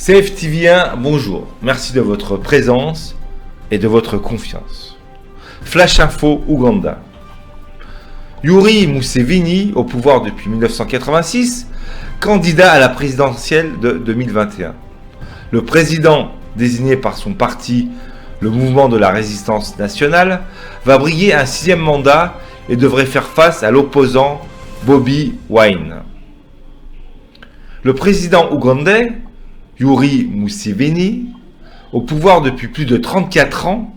CFTV1, bonjour. Merci de votre présence et de votre confiance. Flash Info Ouganda. Yoweri Museveni, au pouvoir depuis 1986, candidat à la présidentielle de 2021. Le président, désigné par son parti, le Mouvement de la Résistance Nationale, va briguer un 6e mandat et devrait faire face à l'opposant Bobi Wine. Le président ougandais, Yoweri Museveni, au pouvoir depuis plus de 34 ans,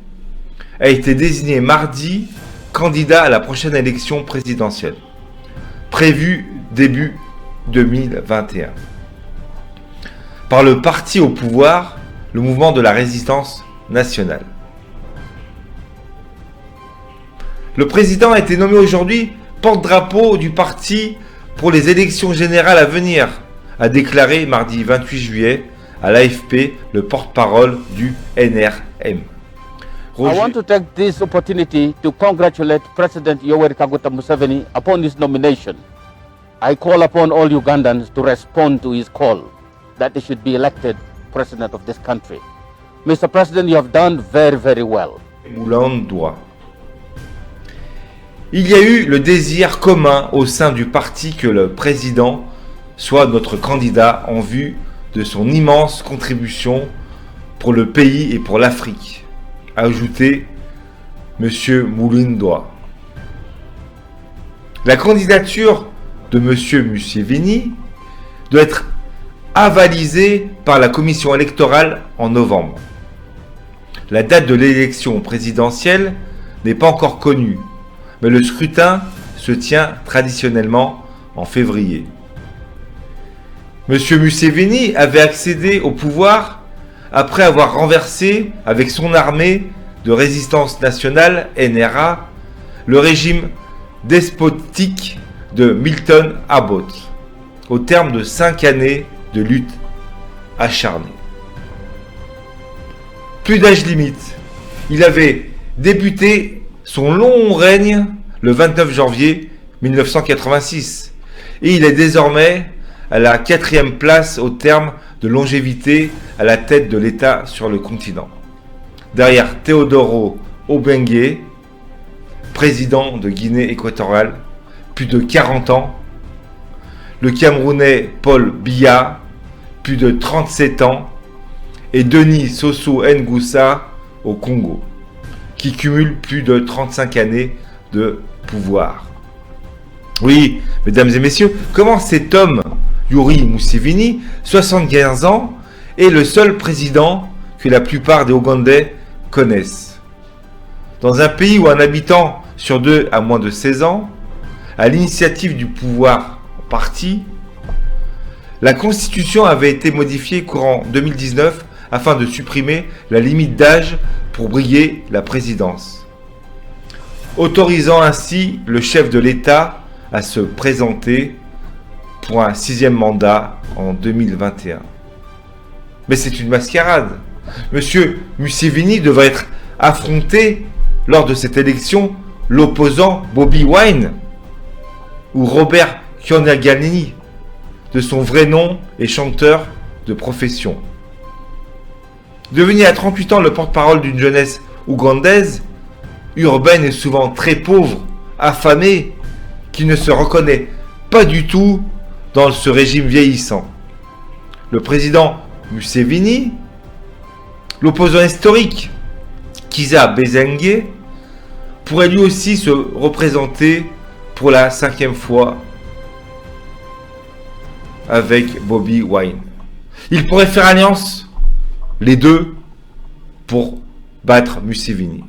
a été désigné mardi candidat à la prochaine élection présidentielle, prévue début 2021, par le parti au pouvoir, le Mouvement de la Résistance Nationale. Le président a été nommé aujourd'hui porte-drapeau du parti pour les élections générales à venir, a déclaré mardi 28 juillet à l'AFP le porte-parole du NRM. I want to take this opportunity to congratulate President Yoweri Kaguta Museveni upon his nomination. I call upon all Ugandans to respond to his call that he should be elected president of this country. Mr. President, you have done very, very well. Mulandwa. Il y a eu le désir commun au sein du parti que le président soit notre candidat en vue de son immense contribution pour le pays et pour l'Afrique, a ajouté M. Mulandwa. La candidature de M. Museveni doit être avalisée par la commission électorale en novembre. La date de l'élection présidentielle n'est pas encore connue, mais le scrutin se tient traditionnellement en février. M. Museveni avait accédé au pouvoir après avoir renversé, avec son armée de résistance nationale, NRA, le régime despotique de Milton Abbott, au terme de 5 années de lutte acharnée. Plus d'âge limite. Il avait débuté son long règne le 29 janvier 1986 et il est désormais à la 4e place au terme de longévité à la tête de l'État sur le continent. Derrière Teodoro Obiang, président de Guinée équatoriale, plus de 40 ans, le Camerounais Paul Biya, plus de 37 ans, et Denis Sassou Nguesso au Congo, qui cumule plus de 35 années de pouvoir. Oui, mesdames et messieurs, comment cet homme, Yoweri Museveni, 75 ans, est le seul président que la plupart des Ougandais connaissent. Dans un pays où un habitant sur 2 a moins de 16 ans, à l'initiative du pouvoir parti, la Constitution avait été modifiée courant 2019 afin de supprimer la limite d'âge pour briguer la présidence, autorisant ainsi le chef de l'État à se présenter pour un 6e mandat en 2021. Mais c'est une mascarade. Monsieur Museveni devrait être affronté lors de cette élection l'opposant Bobi Wine ou Robert Kyagulanyi, de son vrai nom et chanteur de profession. Devenu à 38 ans le porte-parole d'une jeunesse ougandaise, urbaine et souvent très pauvre, affamée, qui ne se reconnaît pas du tout dans ce régime vieillissant. Le président Museveni, l'opposant historique Kizza Besigye, pourrait lui aussi se représenter pour la 5e fois avec Bobi Wine. Il pourrait faire alliance, les deux, pour battre Museveni.